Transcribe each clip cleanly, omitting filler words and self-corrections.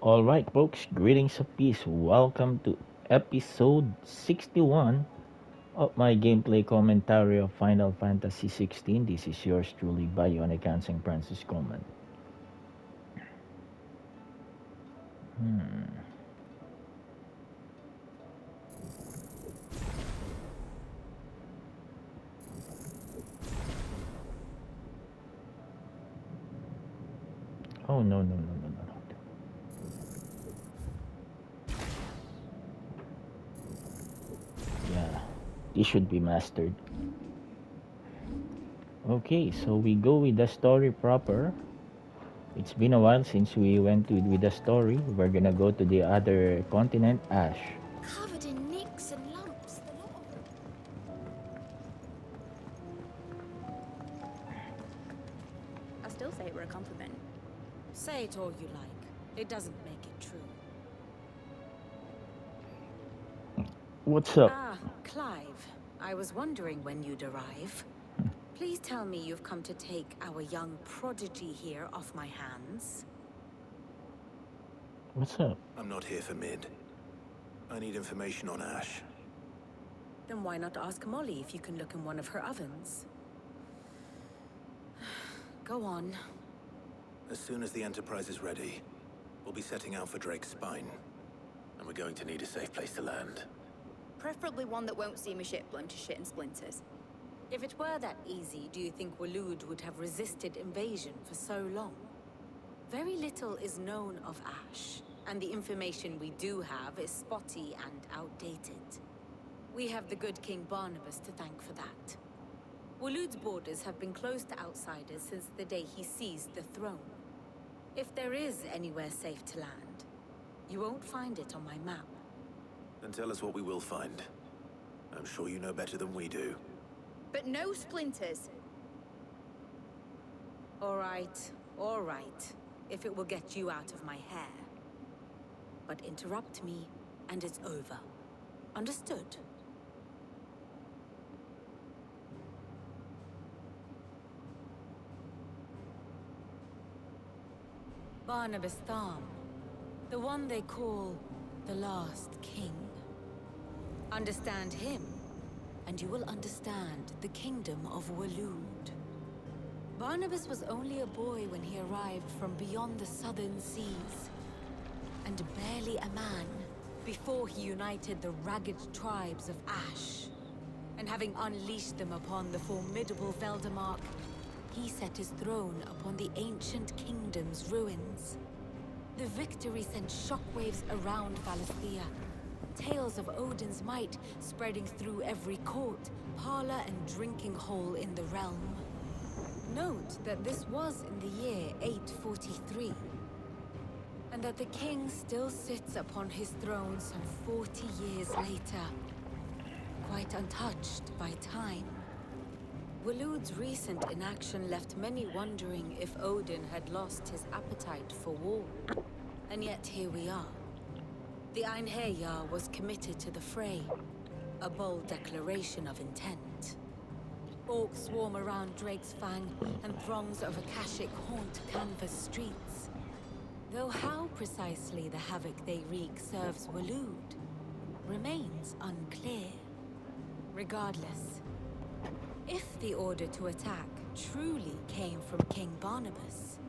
All right, folks, greetings of peace. Welcome to episode 61 of my gameplay commentary of Final Fantasy 16. This is yours truly, Bionic Hansing Francis Coleman. Hmm. Oh, no, no, no, no, no, no. Yeah, this should be mastered. Okay, so we go with the story proper. It's been a while since we went with the story. We're gonna go to the other continent, Ash. Covered in nicks and lumps, the lot of them. I still say it were a compliment. Say it all you like. It doesn't make it true. What's up? Ah, Clive. I was wondering when you'd arrive. Please tell me you've come to take our young prodigy here off my hands. What's up? I'm not here for Mid. I need information on Ash. Then why not ask Molly if you can look in one of her ovens? Go on. As soon as the Enterprise is ready, we'll be setting out for Drake's Spine. And we're going to need a safe place to land. Preferably one that won't see my ship blown to shit and splinters. If it were that easy, do you think Waloed would have resisted invasion for so long? Very little is known of Ash, and the information we do have is spotty and outdated. We have the good King Barnabas to thank for that. Waloed's borders have been closed to outsiders since the day he seized the throne. If there is anywhere safe to land, you won't find it on my map. Then tell us what we will find. I'm sure you know better than we do. But no splinters. All right, if it will get you out of my hair. But interrupt me, and it's over. Understood? Barnabas Tham, the one they call the last king. Understand him, and you will understand the kingdom of Waloed. Barnabas was only a boy when he arrived from beyond the southern seas, and barely a man before he united the ragged tribes of Ash. And having unleashed them upon the formidable Veldamark, he set his throne upon the ancient kingdom's ruins. The victory sent shockwaves around Valisthea, tales of Odin's might spreading through every court, parlor, and drinking hole in the realm. Note that this was in the year 843, and that the king still sits upon his throne some 40 years later, quite untouched by time. Waloed's recent inaction left many wondering if Odin had lost his appetite for war. And yet here we are. The Einherjar was committed to the fray, a bold declaration of intent. Orcs swarm around Drake's Fang, and throngs of Akashic haunt canvas streets. Though how precisely the havoc they wreak serves Waloed remains unclear. Regardless, if the order to attack truly came from King Barnabas,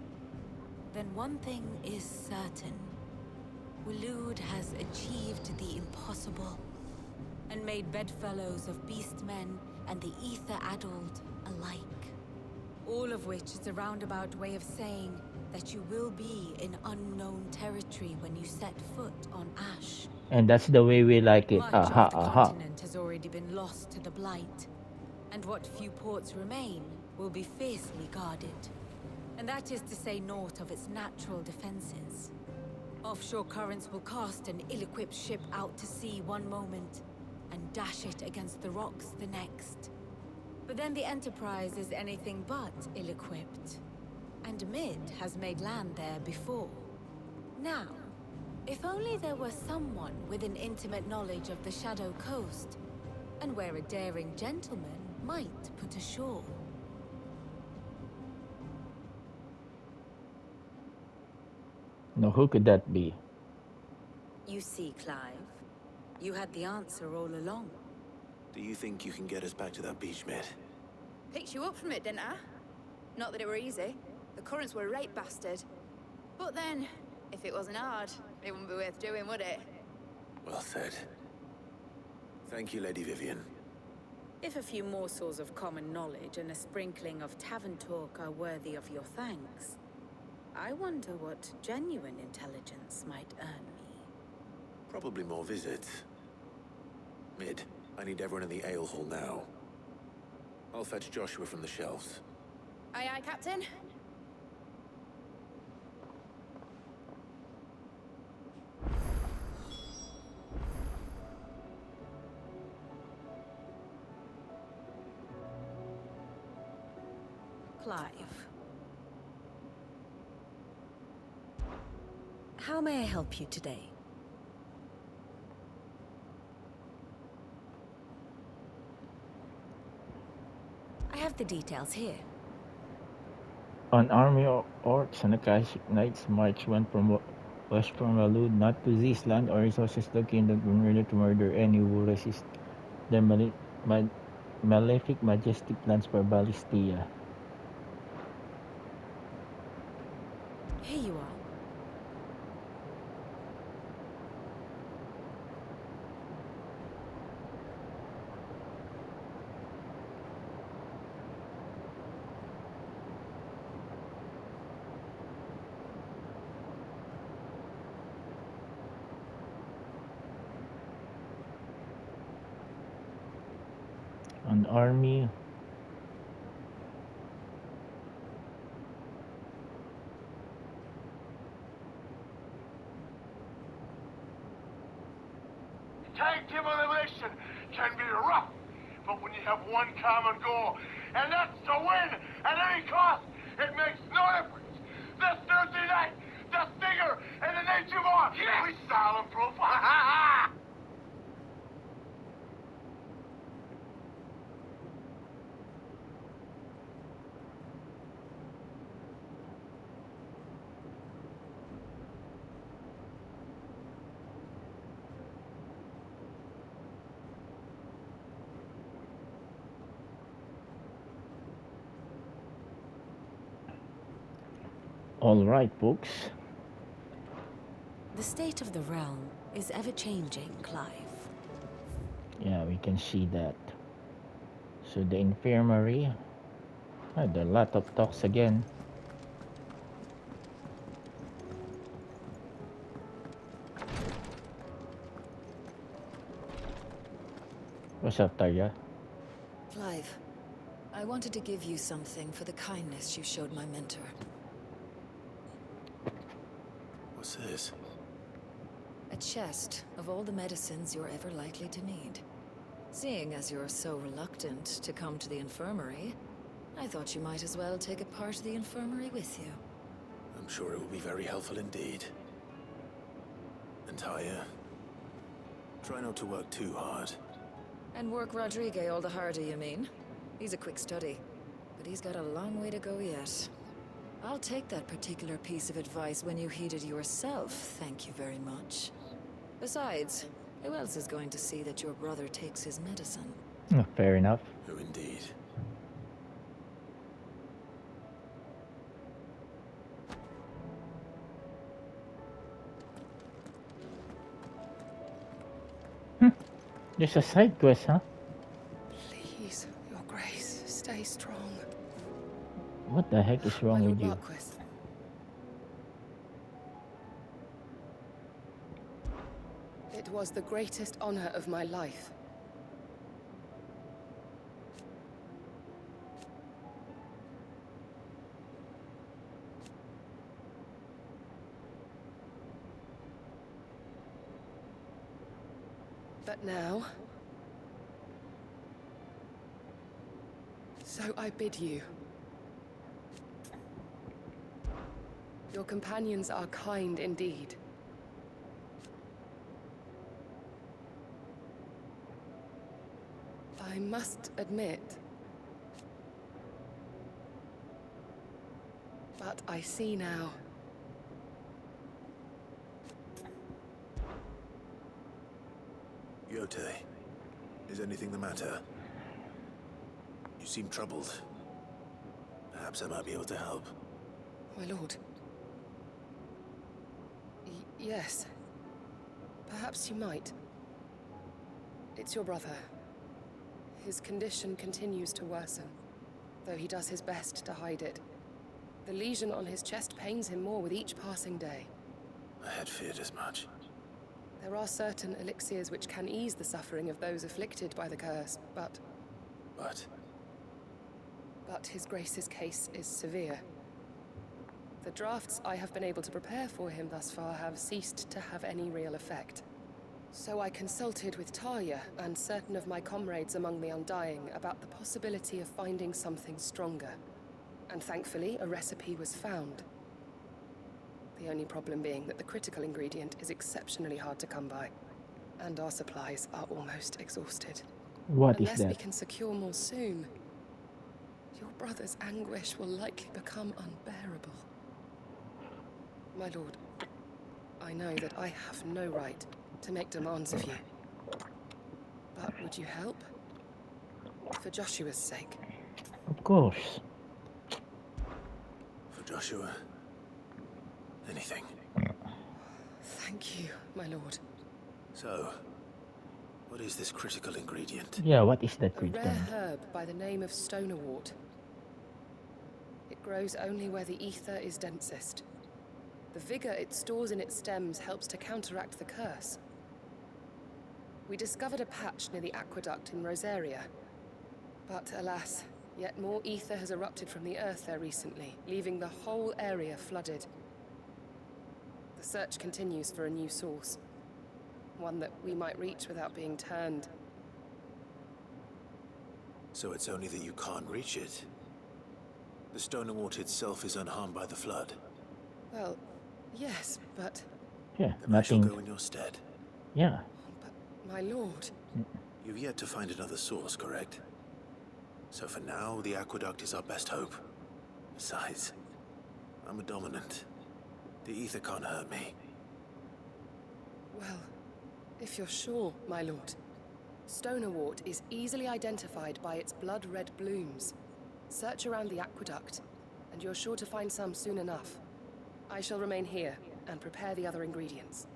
then one thing is certain. Waloed has achieved the impossible, and made bedfellows of beastmen and the ether-addled alike. All of which is a roundabout way of saying that you will be in unknown territory when you set foot on Ash. And that's the way we like it. Much Aha, of the aha. continent has already been lost to the Blight, and what few ports remain will be fiercely guarded. And that is to say naught of its natural defenses. Offshore currents will cast an ill-equipped ship out to sea one moment, and dash it against the rocks the next. But then the Enterprise is anything but ill-equipped, and Mid has made land there before. Now, if only there were someone with an intimate knowledge of the Shadow Coast, and where a daring gentleman might put ashore. Now, who could that be? You see, Clive, you had the answer all along. Do you think you can get us back to that beach, mate? Picked you up from it, didn't I? Not that it were easy. The currents were a right bastard. But then, if it wasn't hard, it wouldn't be worth doing, would it? Well said. Thank you, Lady Vivian. If a few morsels of common knowledge and a sprinkling of tavern talk are worthy of your thanks, I wonder what genuine intelligence might earn me. Probably more visits. Mid, I need everyone in the ale hall now. I'll fetch Joshua from the shelves. Aye, aye, Captain. Clive. How may I help you today? I have the details here. An army of orcs and Akashic knights march went from west from Walud, not to seize land or resources the kingdom, but merely to murder any who resist their malefic majestic plans for Ballistia. Here you are. An army Tank team elimination can be rough, but when you have one common goal, and that's to win at any cost, it makes no difference. This Thursday night, the Stinger and the Nature Boy, we silent proof. all right, folks. The state of the realm is ever-changing, Clive. Yeah, we can see that. So the infirmary. There are a lot of talks again. What's up, Tarja? Clive, I wanted to give you something for the kindness you showed my mentor. What's this? A chest of all the medicines you're ever likely to need. Seeing as you're so reluctant to come to the infirmary, I thought you might as well take a part of the infirmary with you. I'm sure it will be very helpful indeed. And Taya, try not to work too hard. And work Rodrigue all the harder, you mean? He's a quick study, but he's got a long way to go yet. I'll take that particular piece of advice when you heed it yourself, thank you very much. Besides, who else is going to see that your brother takes his medicine? Fair enough. Who indeed? There's a side quest, huh? Please, Your Grace, stay strong. What the heck is My wrong Lord with you? Marquis. It was the greatest honor of my life. But now... So I bid you. Your companions are kind indeed. I must admit... But I see now. Yote, is anything the matter? You seem troubled. Perhaps I might be able to help. My lord. Yes. Perhaps you might. It's your brother. His condition continues to worsen, though he does his best to hide it. The lesion on his chest pains him more with each passing day. I had feared as much. There are certain elixirs which can ease the suffering of those afflicted by the curse, but His Grace's case is severe. The drafts I have been able to prepare for him thus far have ceased to have any real effect. So I consulted with Talia and certain of my comrades among the Undying about the possibility of finding something stronger. And thankfully, a recipe was found. The only problem being that the critical ingredient is exceptionally hard to come by, and our supplies are almost exhausted. What is Unless we that? can secure more soon, your brother's anguish will likely become unbearable. My lord, I know that I have no right to make demands of you. But would you help? For Joshua's sake. Of course. For Joshua, anything. Thank you, my lord. So, what is this critical ingredient? Yeah, what is that A critical? rare herb by the name of stonerwort. It grows only where the ether is densest. The vigor it stores in its stems helps to counteract the curse. We discovered a patch near the aqueduct in Rosaria. But alas, yet more ether has erupted from the earth there recently, leaving the whole area flooded. The search continues for a new source. One that we might reach without being turned. So it's only that you can't reach it. The Stonerwort itself is unharmed by the flood. Well, yes, but... Yeah, Then I shall nothing. go in your stead. Yeah. But, my lord... You've yet to find another source, correct? So for now, the aqueduct is our best hope. Besides, I'm a dominant. The ether can't hurt me. Well, if you're sure, my lord. Stonerwort is easily identified by its blood-red blooms. Search around the aqueduct, and you're sure to find some soon enough. I shall remain here and prepare the other ingredients.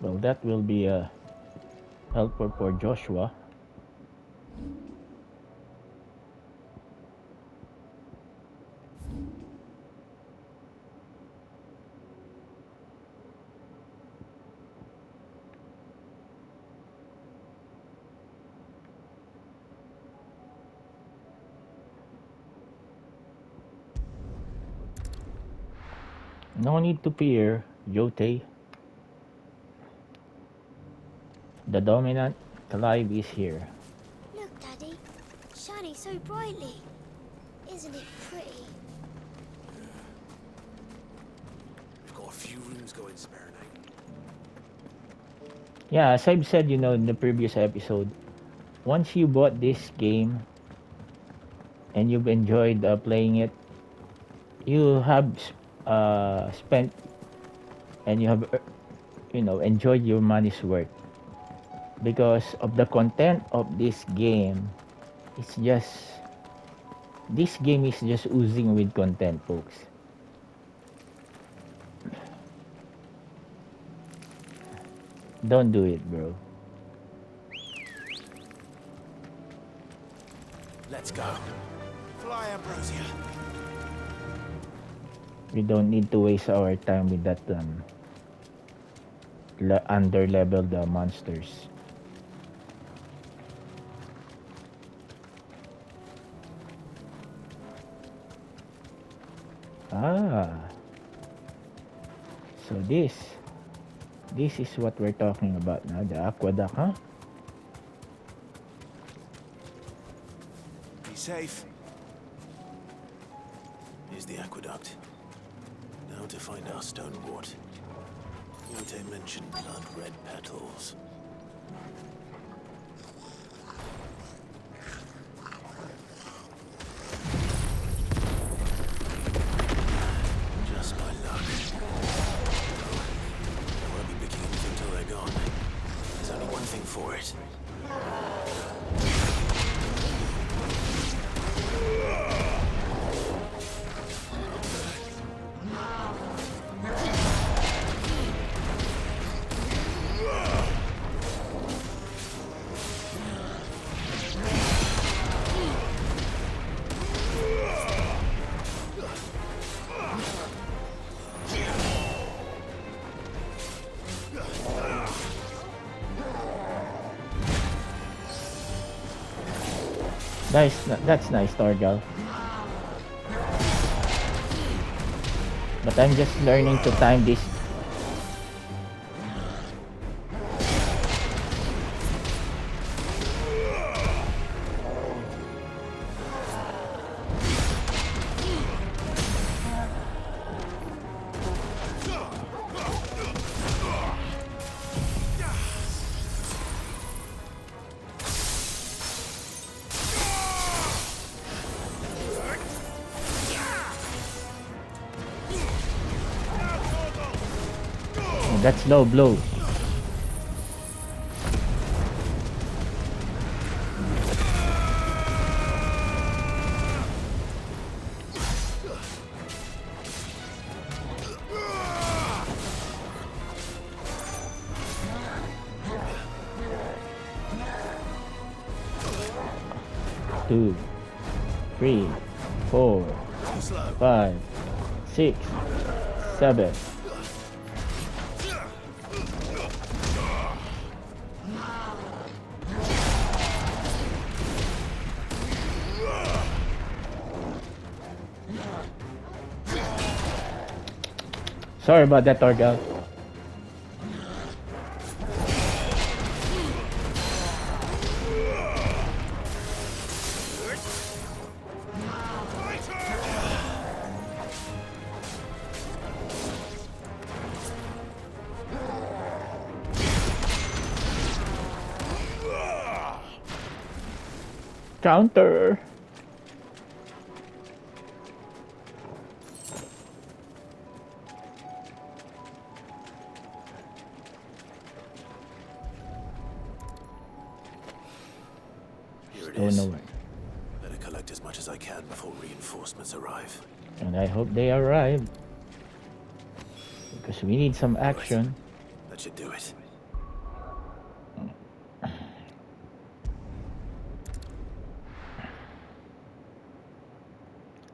Well, that will be a helper for Joshua. No need to fear, Yote. The dominant Clive is here. Look, Daddy. Shining so brightly. Isn't it pretty? We've got a few rooms going spare now. Yeah, as I've said, in the previous episode, once you bought this game and you've enjoyed playing it, you have spent and you have enjoyed your money's worth, because of the content of this game. This game is just oozing with content, folks. Don't do it, bro. Let's go. Fly, Ambrosia. We don't need to waste our time with that under-leveled monsters. So this is what we're talking about now, the aqueduct, huh? Be safe. Here's the aqueduct. Now to find our Stonewort. Yote mentioned blood-red petals. Just my That's nice, Torgal. But I'm just learning to time this. That's low blow. Two, three, four, five, six, seven. Sorry about that, Torgal. Counter. Here it Stone is. away. Better collect as much as I can before reinforcements arrive. And I hope they arrive. Because we need some Right. action. That should do it.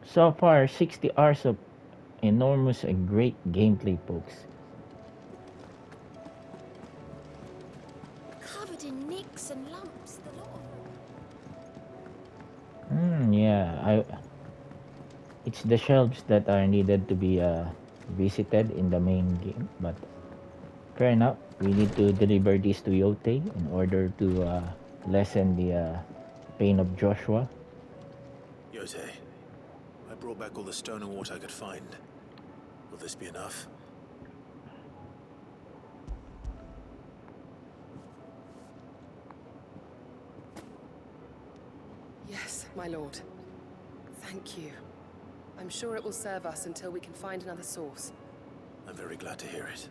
So far, 60 hours of enormous and great gameplay, folks. Covered in nicks and lumps, the lot of Yeah, it's the shelves that are needed to be visited in the main game, but fair enough. We need to deliver this to Yote in order to lessen the pain of Joshua. Yote, I brought back all the stone and water I could find. Will this be enough? Yes, my lord. Thank you. I'm sure it will serve us until we can find another source. I'm very glad to hear it.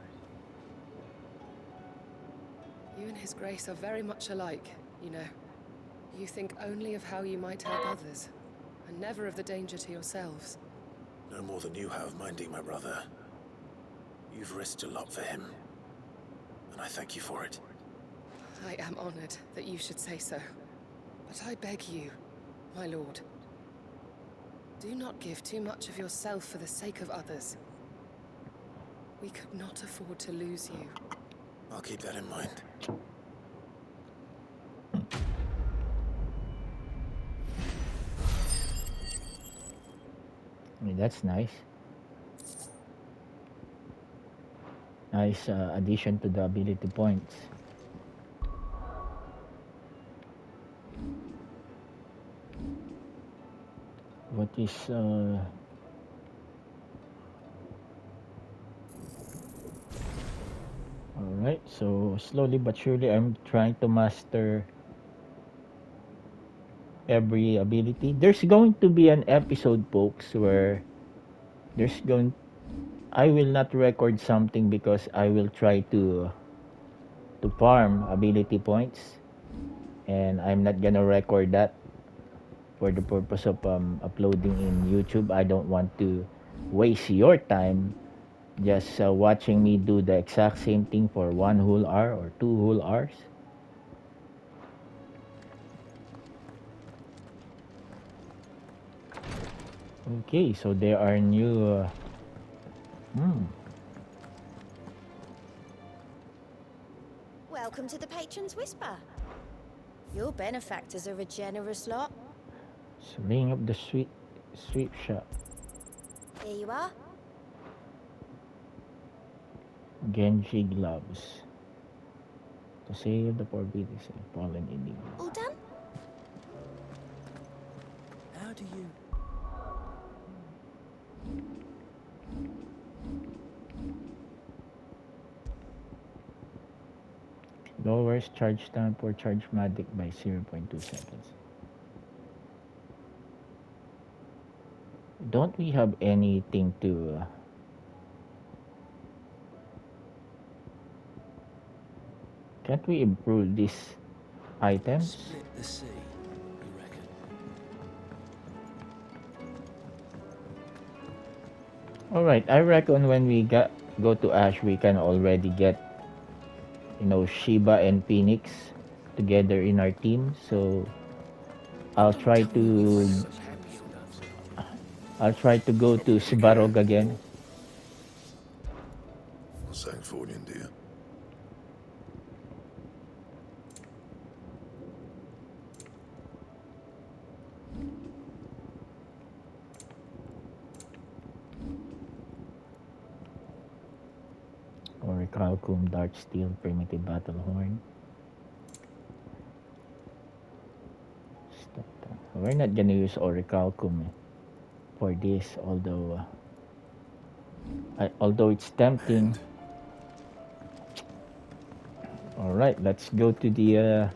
You and His Grace are very much alike, you know. You think only of how you might help others, and never of the danger to yourselves. No more than you have minding my brother. You've risked a lot for him, and I thank you for it. I am honored that you should say so. But I beg you, my lord, do not give too much of yourself for the sake of others. We could not afford to lose you. I'll keep that in mind. I mean, that's nice. Nice addition to the ability points. What is Alright, so slowly but surely I'm trying to master every ability. There's going to be an episode, folks, where there's going I will not record something because I will try to farm ability points, and I'm not gonna record that for the purpose of uploading in YouTube. I don't want to waste your time just watching me do the exact same thing for 1 whole hour or 2 whole hours. Okay, so there are new. Welcome to the Patron's Whisper. Your benefactors are a generous lot. Sling of the sweep shot. Here you are. Genji gloves. To save the forbidden fallen enemy. All done? How do you... Lowers charge time for charge magic by 0.2 seconds. Don't we have anything to can't we improve these items? Split the sea, you reckon? Alright, I reckon when we go to Ash we can already get Shiba and Phoenix together in our team, so I'll try to go to Svarog again. Sanctfordian, dear. Orichalcum, Dark Steel, Primitive Battle Horn. Stop that. We're not gonna use Orichalcum for this, although it's tempting. Alright, let's go to the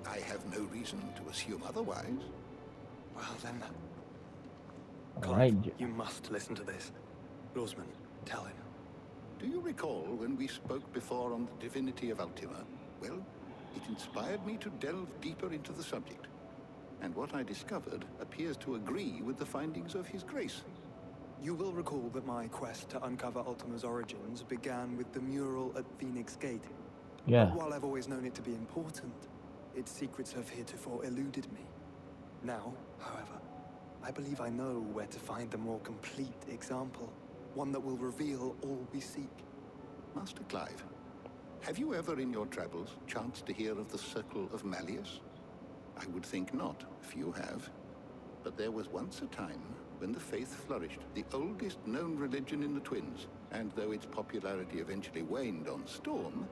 I have no reason to assume otherwise. Well then... Alright. You must listen to this. Lawsman, tell him. Do you recall when we spoke before on the divinity of Ultima? Well, it inspired me to delve deeper into the subject. And what I discovered appears to agree with the findings of His Grace. You will recall that my quest to uncover Ultima's origins began with the mural at Phoenix Gate. Yeah. But while I've always known it to be important, its secrets have heretofore eluded me. Now, however, I believe I know where to find the more complete example. One that will reveal all we seek. Master Clive, have you ever in your travels chanced to hear of the Circle of Malleus? I would think not, if you have. But there was once a time when the faith flourished, the oldest known religion in the Twins, and though its popularity eventually waned on Storm,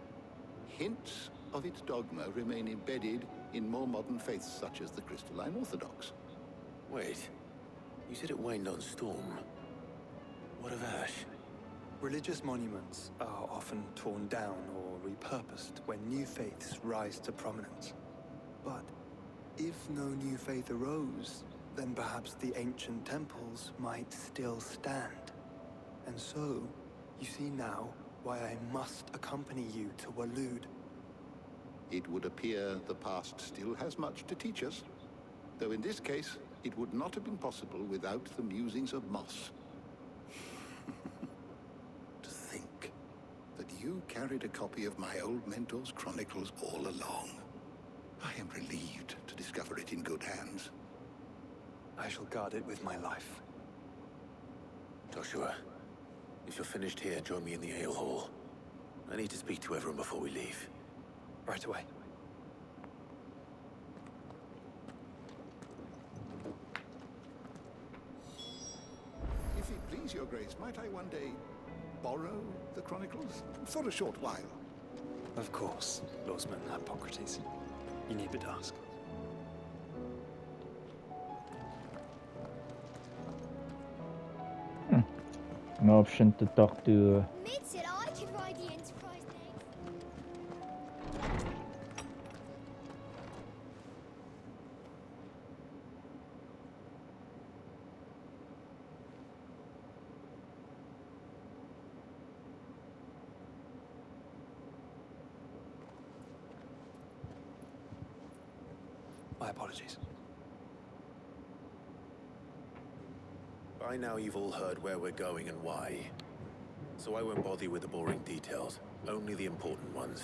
hints of its dogma remain embedded in more modern faiths such as the Crystalline Orthodox. Wait, you said it waned on Storm. What of Ash? Religious monuments are often torn down or repurposed when new faiths rise to prominence. But if no new faith arose, then perhaps the ancient temples might still stand. And so, you see now why I must accompany you to Waloed. It would appear the past still has much to teach us, though in this case, it would not have been possible without the musings of Moss. To think that you carried a copy of my old mentor's chronicles all along. I am relieved to discover it in good hands. I shall guard it with my life. Joshua, if you're finished here, join me in the ale hall. I need to speak to everyone before we leave. Right away. If it please your grace, might I one day borrow the chronicles? For a short while. Of course, Lawsman Hippocrates. You need but ask. an option to talk to Mid said I could ride the Enterprise next. My apologies. By now you've all heard where we're going and why. So I won't bother you with the boring details, only the important ones.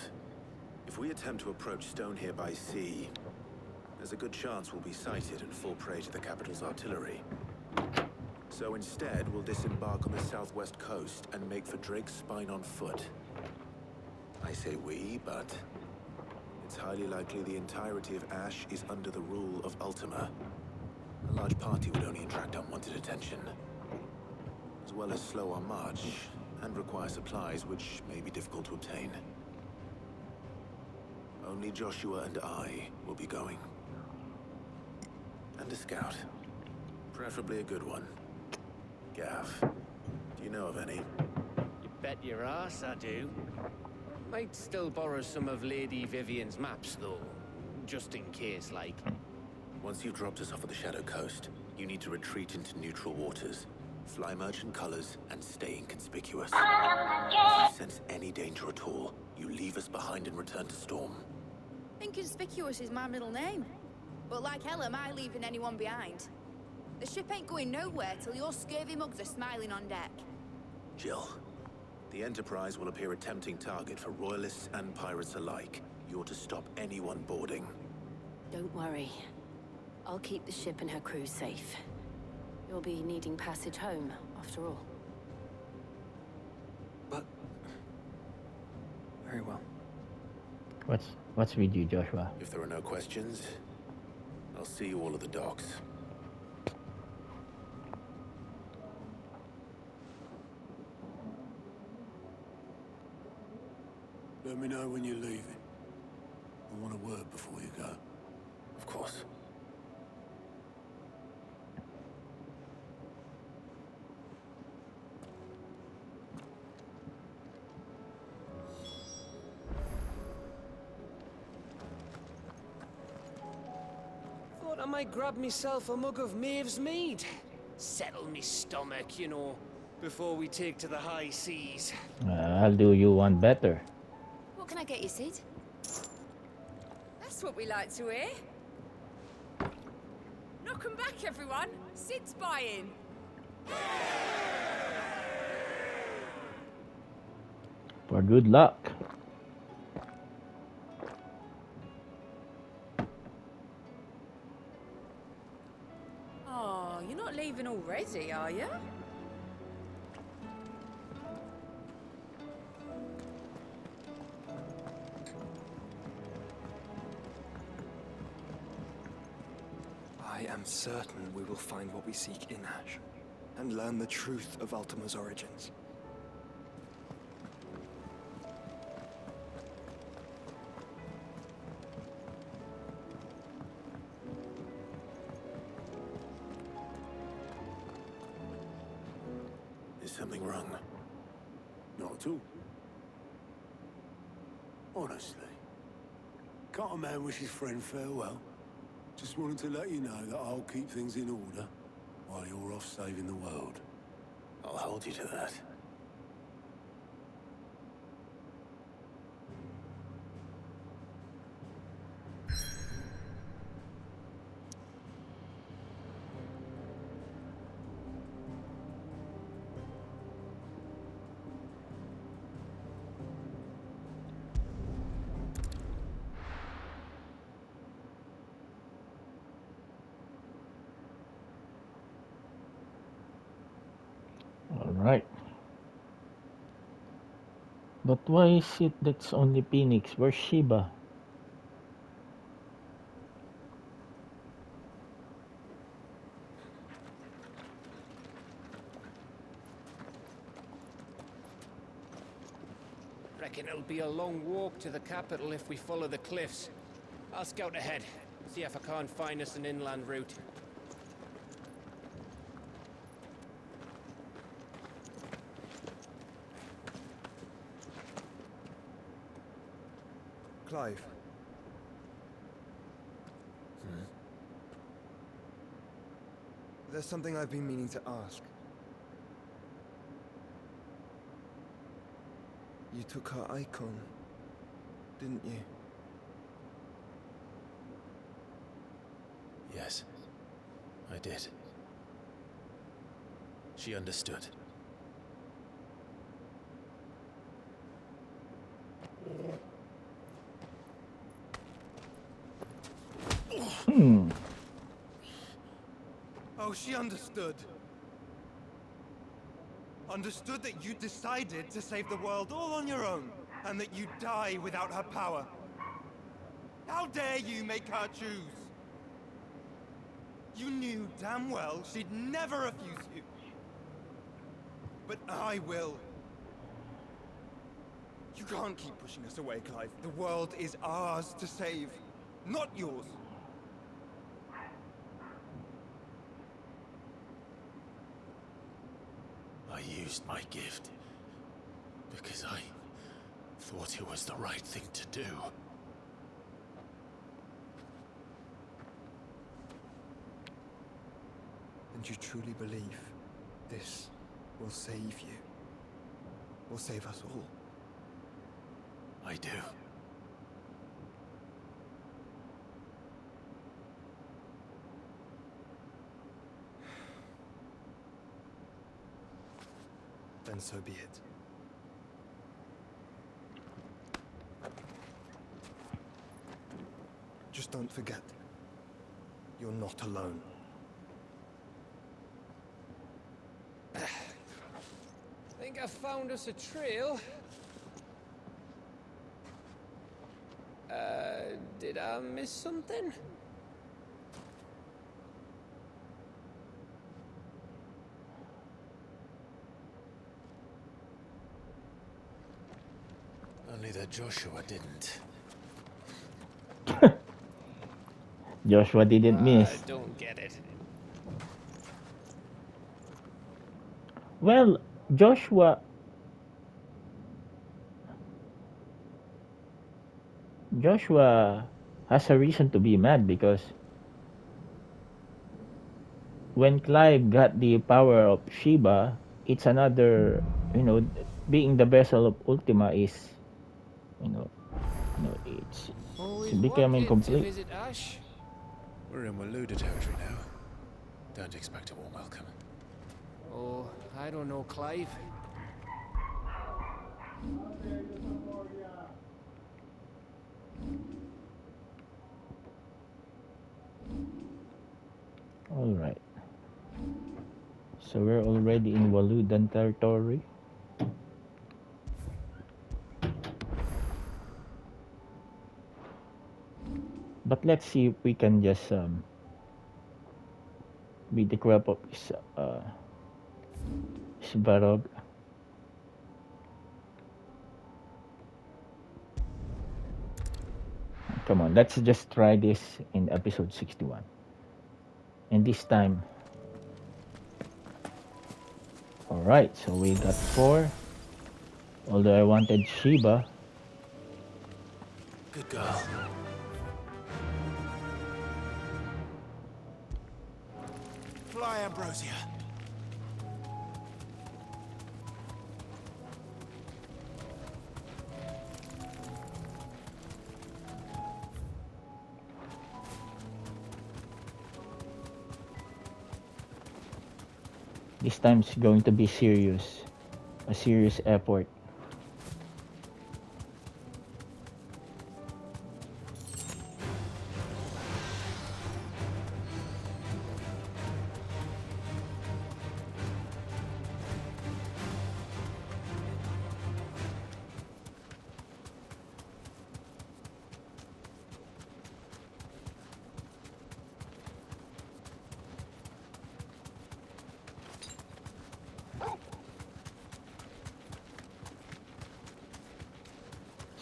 If we attempt to approach Stone here by sea, there's a good chance we'll be sighted and fall prey to the capital's artillery. So instead, we'll disembark on the southwest coast and make for Drake's Spine on foot. I say we, but it's highly likely the entirety of Ash is under the rule of Ultima. A large party would only attract unwanted attention, as well as slow our march and require supplies which may be difficult to obtain. Only Joshua and I will be going. And a scout. Preferably a good one. Gav, do you know of any? You bet your ass I do. Might still borrow some of Lady Vivian's maps, though. Just in case, like. Once you've dropped us off at the Shadow Coast, you need to retreat into neutral waters. Fly merchant colors and stay inconspicuous. If you sense any danger at all, you leave us behind and return to Storm. Inconspicuous is my middle name. But like hell am I leaving anyone behind. The ship ain't going nowhere till your scurvy mugs are smiling on deck. Jill, the Enterprise will appear a tempting target for royalists and pirates alike. You're to stop anyone boarding. Don't worry. I'll keep the ship and her crew safe. You'll be needing passage home, after all. But... very well. What's with you, Joshua? If there are no questions, I'll see you all at the docks. Let me know when you're leaving. I want a word before you go. Of course. Thought I might grab myself a mug of Maeve's mead. Settle me stomach, you know, before we take to the high seas. I'll do you one better. What can I get you, Sid? That's what we like to hear. Knock 'em back, everyone. Sid's buying. For good luck. Oh, you're not leaving already, are you? I am certain we will find what we seek in Ash, and learn the truth of Ultima's origins. Is something wrong? Not at all. Honestly. Can't a man wish his friend farewell? Just wanted to let you know that I'll keep things in order while you're off saving the world. I'll hold you to that. Alright. But why is it that's only Phoenix? Where's Sheba? Reckon it'll be a long walk to the capital if we follow the cliffs. I'll scout ahead, see if I can't find us an inland route. Clive. There's something I've been meaning to ask. You took her icon, didn't you? Yes, I did. She understood. Oh, she understood. understood that you decided to save the world all on your own, and that you'd die without her power. How dare you make her choose? You knew damn well she'd never refuse you. But I will. You can't keep pushing us away, Clive. The world is ours to save, not yours. I used my gift because I thought it was the right thing to do. And you truly believe this will save you? Will save us all? I do. Then so be it. Just don't forget, you're not alone. Think I found us a trail. Did I miss something? Only that Joshua didn't. Joshua didn't miss. I don't get it. Well, Joshua has a reason to be mad because when Clive got the power of Sheba, it's another, being the vessel of Ultima is, it's Always becoming wanted to complete. visit Ash. We're in Waluda territory now. Don't expect a warm welcome. Oh, I don't know, Clive. All right. So we're already in Waludan territory. But let's see if we can just beat the crap of Svarog. Come on, let's just try this in episode 61. And this time... Alright, so we got 4. Although I wanted Sheba. Good girl. Fly, Ambrosia. This time it's going to be serious. A serious effort.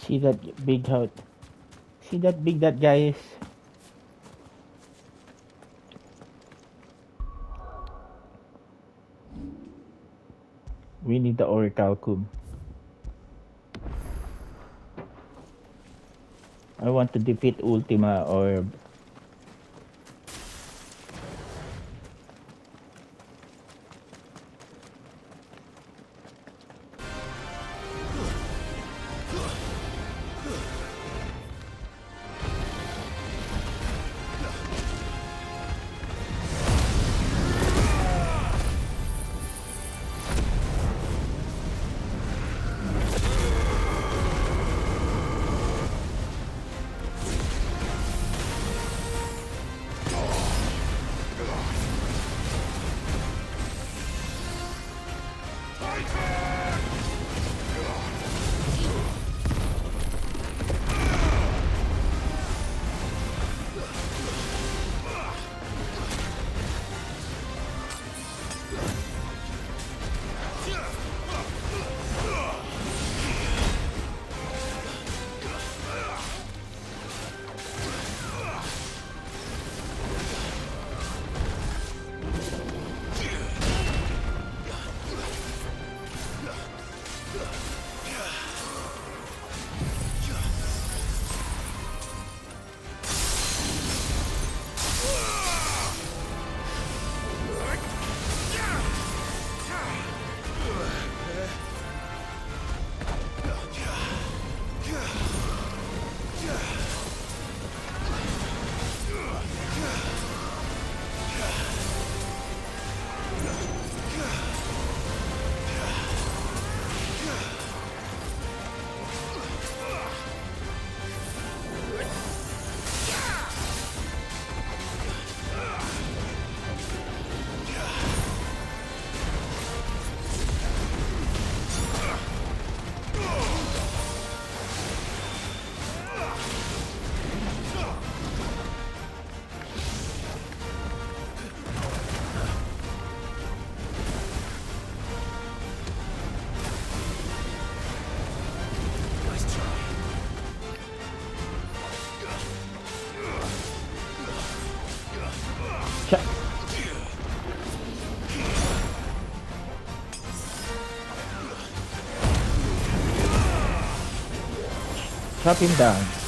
See that big house? See that big that guy is? We need the orichalcum. I want to defeat Ultima or... Chop him down.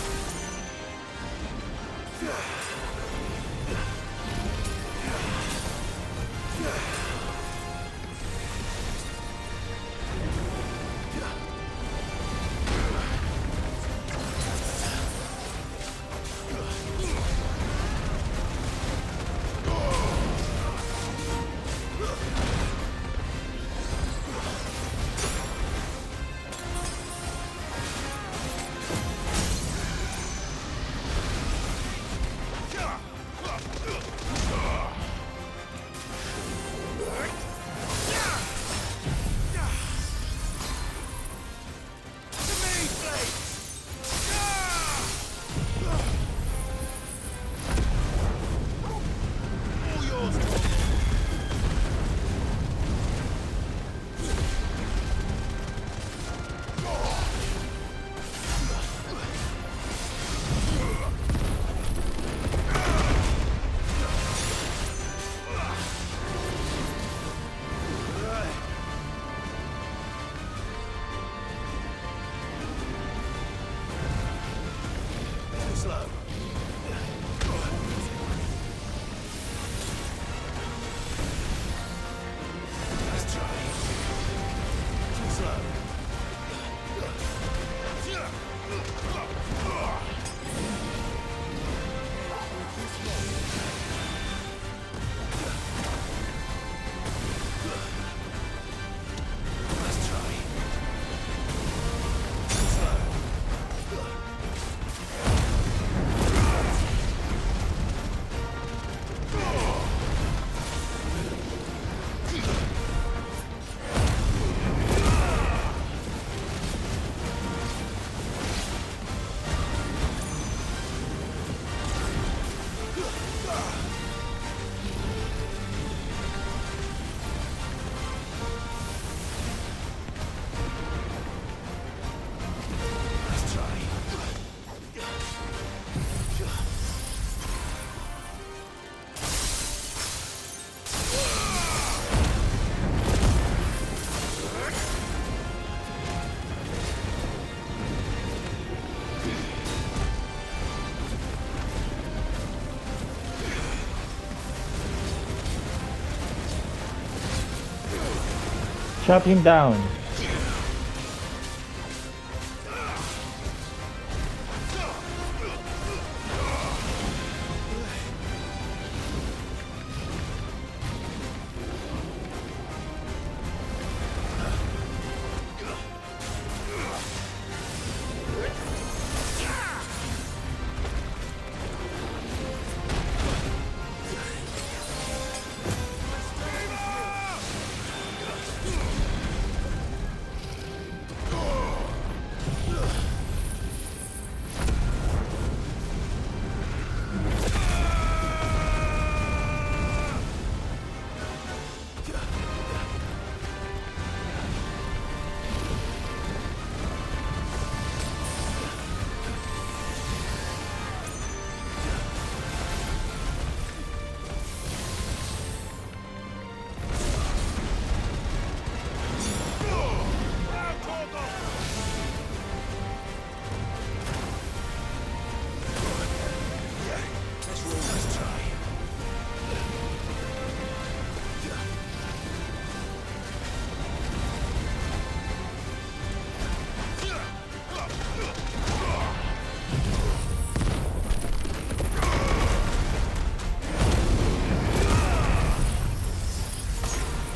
Chop him down.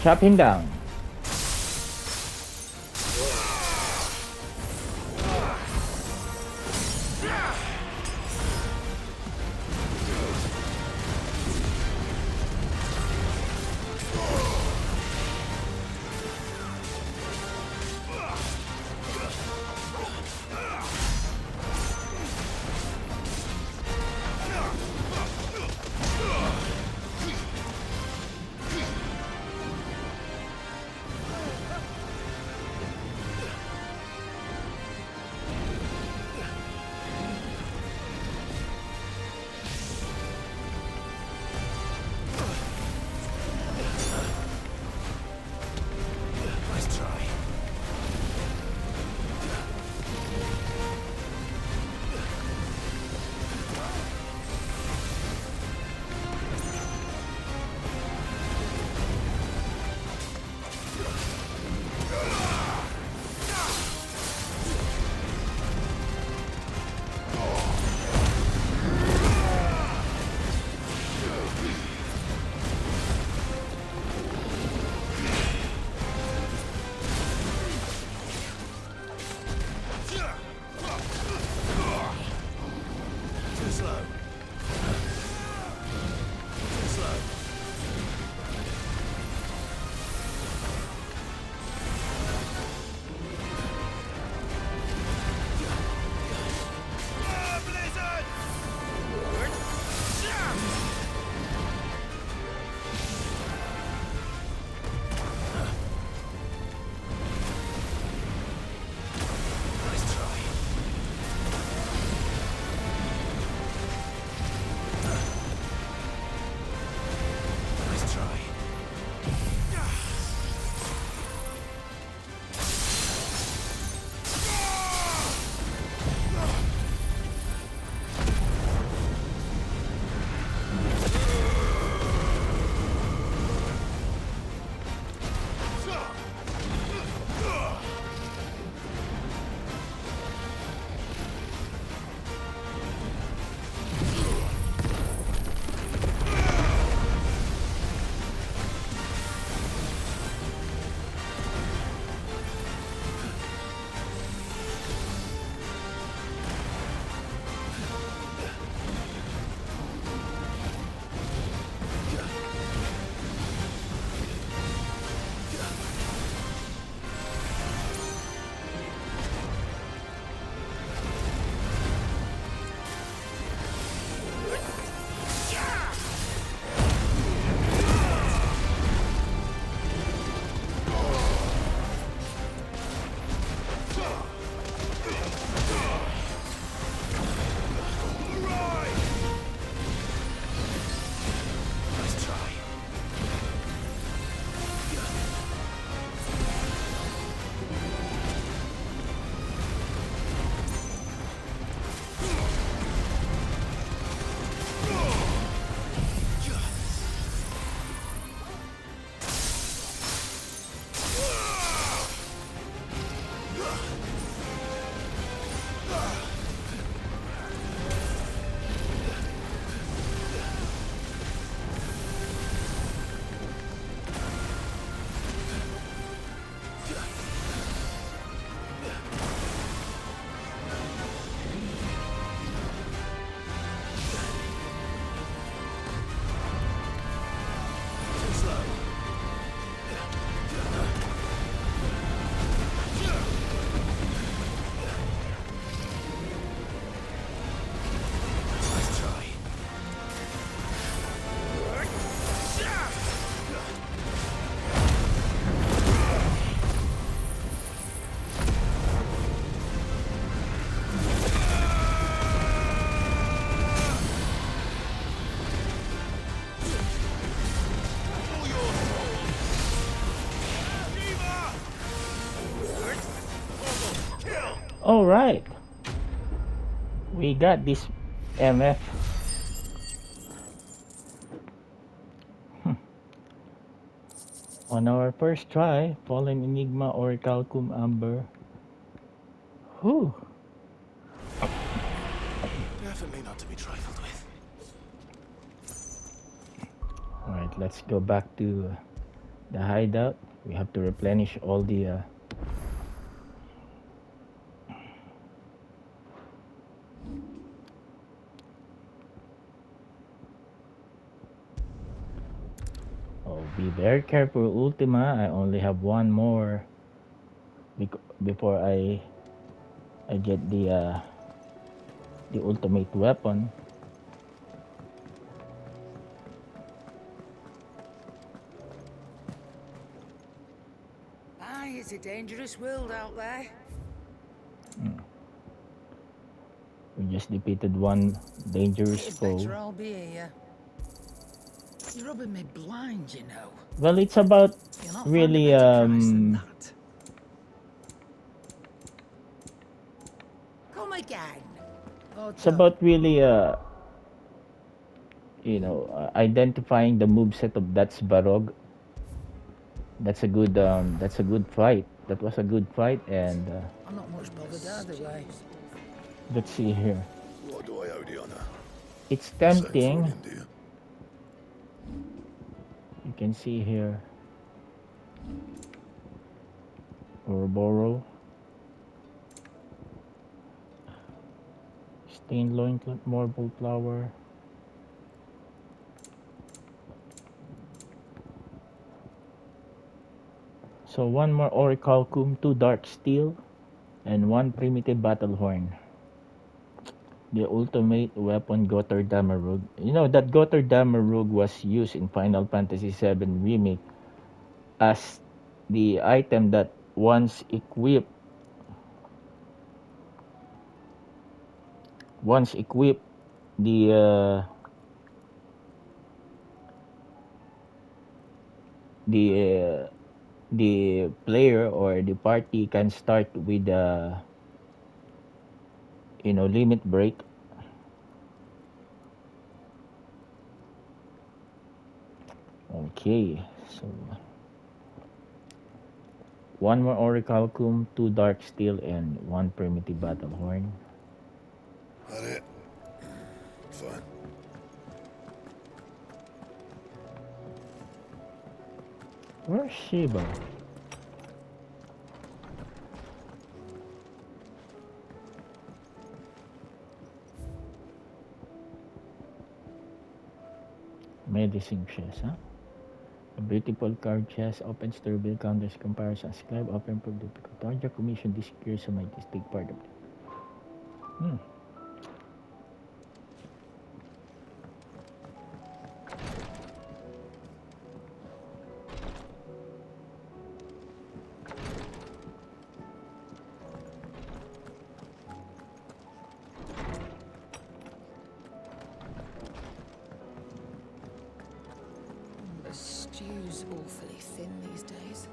chop him down. All right, we got this MF. On our first try, Fallen Enigma or Calcum Amber. Whew. Definitely not to be trifled with. All right, let's go back to The hideout. We have to replenish all the oh, be very careful, Ultima. I only have one more before I get the ultimate weapon. Aye, it's a dangerous world out there. We just defeated one dangerous It'd foe. better all be here. You're rubbing me blind, you know. Well, it's about You'll not find a really better price than that. Come again. Oh, it's about really identifying the moveset of that's Barog. That's a good fight. That was a good fight, and I'm not much bothered either way. let's see here. What do I owe the honor? It's Same for tempting. an India. You can see here. Ouroboros. Stained loincloth, marble flower. So one more orichalcum, two dark steel, and one primitive battle horn. The ultimate weapon Gotter Damarug. You know that Gotter Damarug was used in Final Fantasy VII Remake as the item that once equipped the the the player or the party can start with limit break. Okay, so one more orichalcum, two dark steel, and one primitive battle horn. That it? Fine. Where's Shiba? Medicine chest, huh? A beautiful card chest opens to reveal countless comparisons. Clive often proved difficult. Tarja commissioned this curious so might take part of it. Hmm. The stew's awfully thin these days.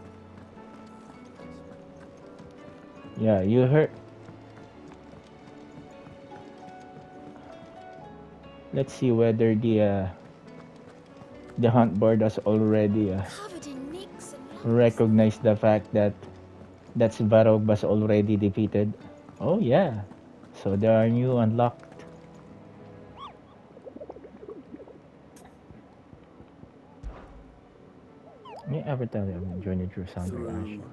Yeah, you heard. Let's see whether the hunt board has already Covered in nicks and lumps. recognized the fact that that's Varog was already defeated. Oh yeah, so there are new unlocked. May I ever tell you I'm enjoying the Drew Sounder Through Asher?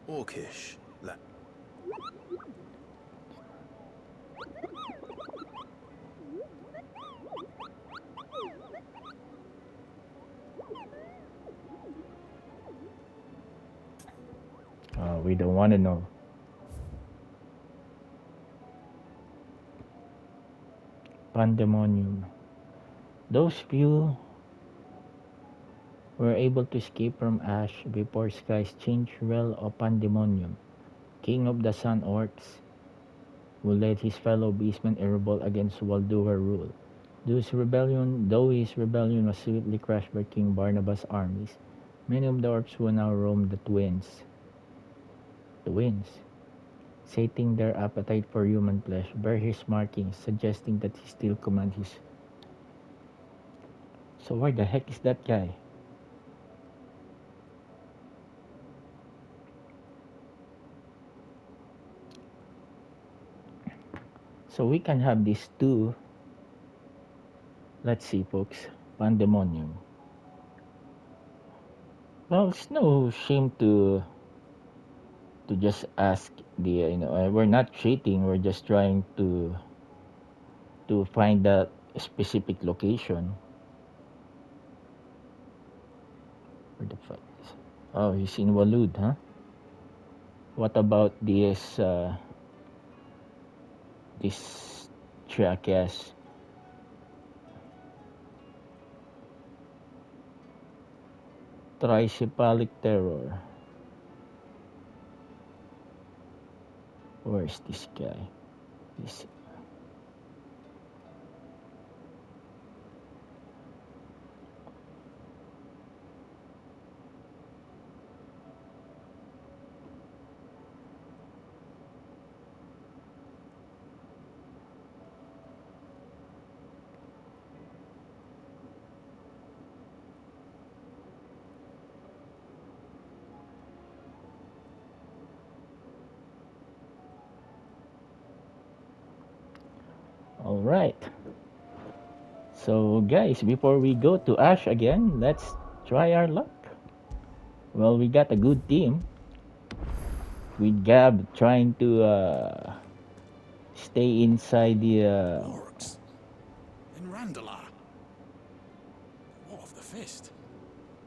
Orcish. We don't want to know. Pandemonium. Those few were able to escape from Ash before skies changed Rel of Pandemonium, king of the Sun Orcs, who led his fellow beastmen in revolt against Walduher rule. Though his rebellion was swiftly crushed by King Barnabas' armies, many of the orcs who now roam the winds, sating their appetite for human flesh, bear his markings, suggesting that he still commands his. So where the heck is that guy? So we can have these two. Let's see, folks. Pandemonium. Well, it's no shame to just ask the we're not cheating. We're just trying to find that specific location. Where the fuck is? Oh, he's in Walud, huh? What about this jackass? Tricephalic terror. Where is this guy? This. All right. So, guys, before we go to Ash again, let's try our luck. Well, we got a good team with Gab trying to stay inside the. Orcs. In Randalar. What of the fist?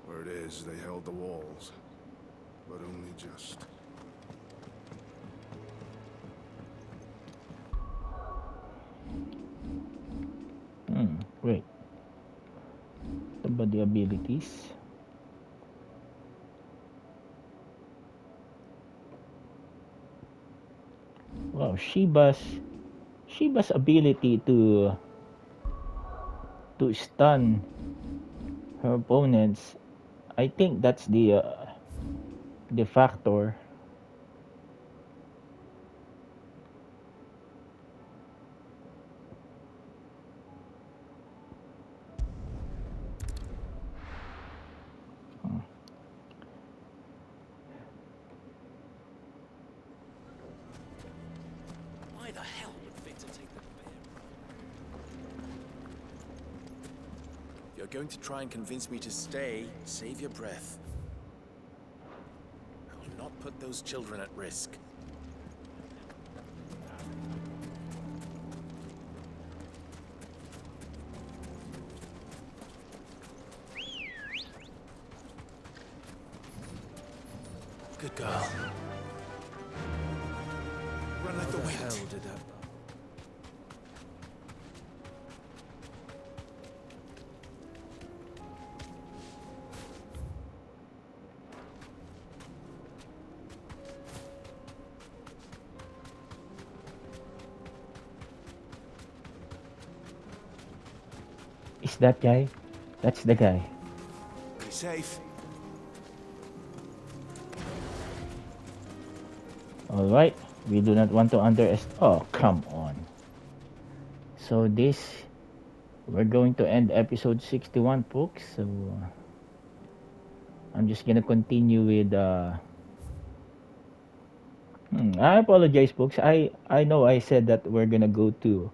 Where it is, they held the walls. But only just. Wait. What about the abilities? Wow, Shiba's ability to stun her opponents. I think that's the factor. Why the hell would Victor take the bear? If you're going to try and convince me to stay, save your breath. I will not put those children at risk. Good girl. Run like the wind. How the hell did that? Is that guy? That's the guy. Be safe. All right. We do not want to underestimate. Oh, come on. So we're going to end episode 61, folks. So I'm just gonna continue with. I apologize, folks. I know I said that we're gonna go to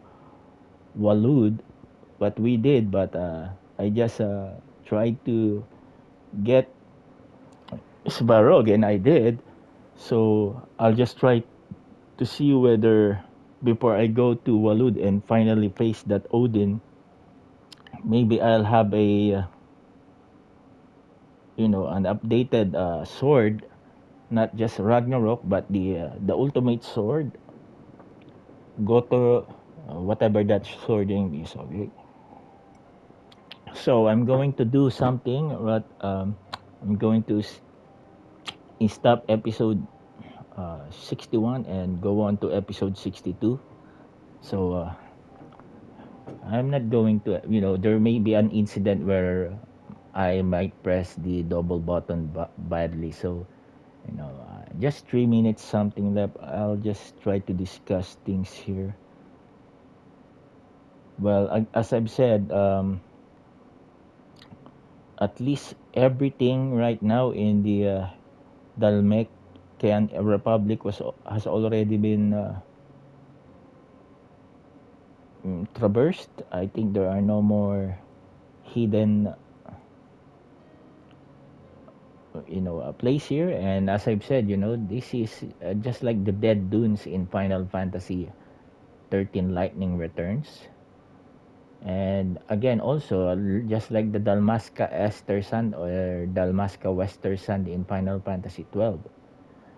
Walud, but we did. But I just tried to get Svarog, and I did. So I'll just try to see whether before I go to Walud and finally face that Odin, maybe I'll have a an updated sword, not just Ragnarok, but the ultimate sword, Goto, whatever that sword name is. Okay. So I'm going to do something. But I'm going to stop episode 61 and go on to episode 62. So I'm not going to, there may be an incident where I might press the double button badly. So, just 3 minutes something left. I'll just try to discuss things here. Well, as I've said, at least everything right now in the Dalmekian Republic has already been traversed. I think there are no more hidden place here. And as I've said, this is just like the dead dunes in Final Fantasy 13 Lightning Returns. And again, also, just like the Dalmasca Ester Sand or Dalmasca Wester Sand in Final Fantasy 12.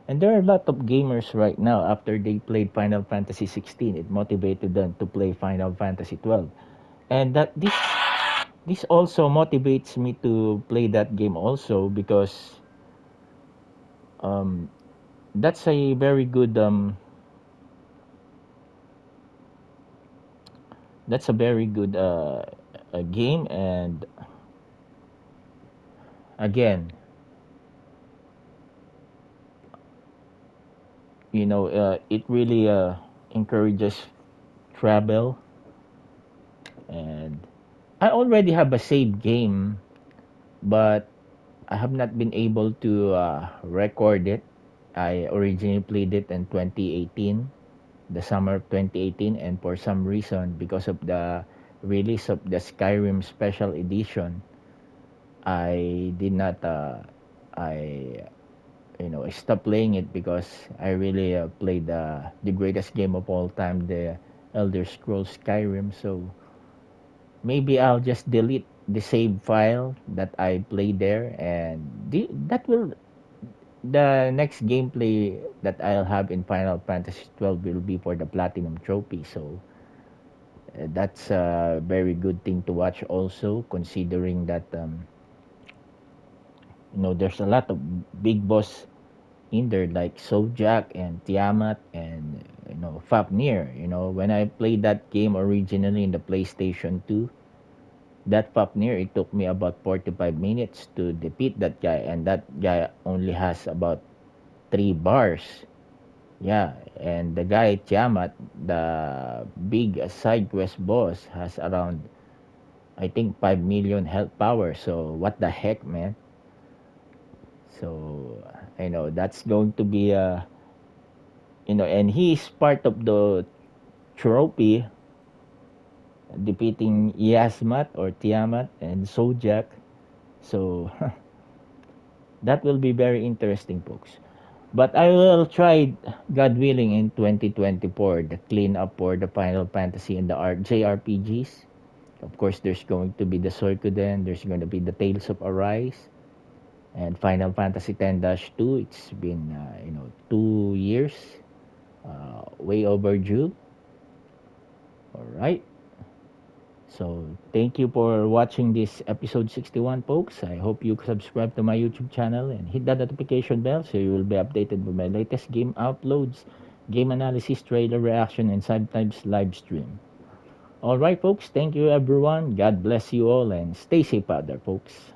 And there are a lot of gamers right now, after they played Final Fantasy 16, it motivated them to play Final Fantasy 12. And that this also motivates me to play that game also, because um, that's a very good game. And again, it really encourages travel. And I already have a saved game, but I have not been able to record it. I originally played it in 2018, the summer of 2018, and for some reason, because of the release of the Skyrim Special Edition, I did not. I I stopped playing it because I really played the greatest game of all time, the Elder Scrolls Skyrim. So maybe I'll just delete the save file that I played there, and that will the next gameplay that I'll have in Final Fantasy 12 will be for the Platinum Trophy. So that's a very good thing to watch also, considering that there's a lot of big boss in there like Sojak and Tiamat and Fafnir. When I played that game originally in the PlayStation 2, that Fafnir, it took me about 45 minutes to defeat that guy, and that guy only has about 3 bars. Yeah, and the guy Tiamat, the big side quest boss, has around, I think, 5 million health power. So what the heck, man? So I know that's going to be and he's part of the trophy, defeating Yasmat or Tiamat and Sojak. So that will be very interesting, folks. But I will try, God willing, in 2024, the cleanup for the Final Fantasy and the JRPGs. Of course, there's going to be the Suikoden, there's going to be the Tales of Arise, and Final Fantasy 10-2. It's been, 2 years, way overdue. All right. So, thank you for watching this episode 61, folks. I hope you subscribe to my YouTube channel and hit that notification bell so you will be updated with my latest game uploads, game analysis, trailer reaction, and sometimes live stream. All right, folks. Thank you, everyone. God bless you all and stay safe out there, folks.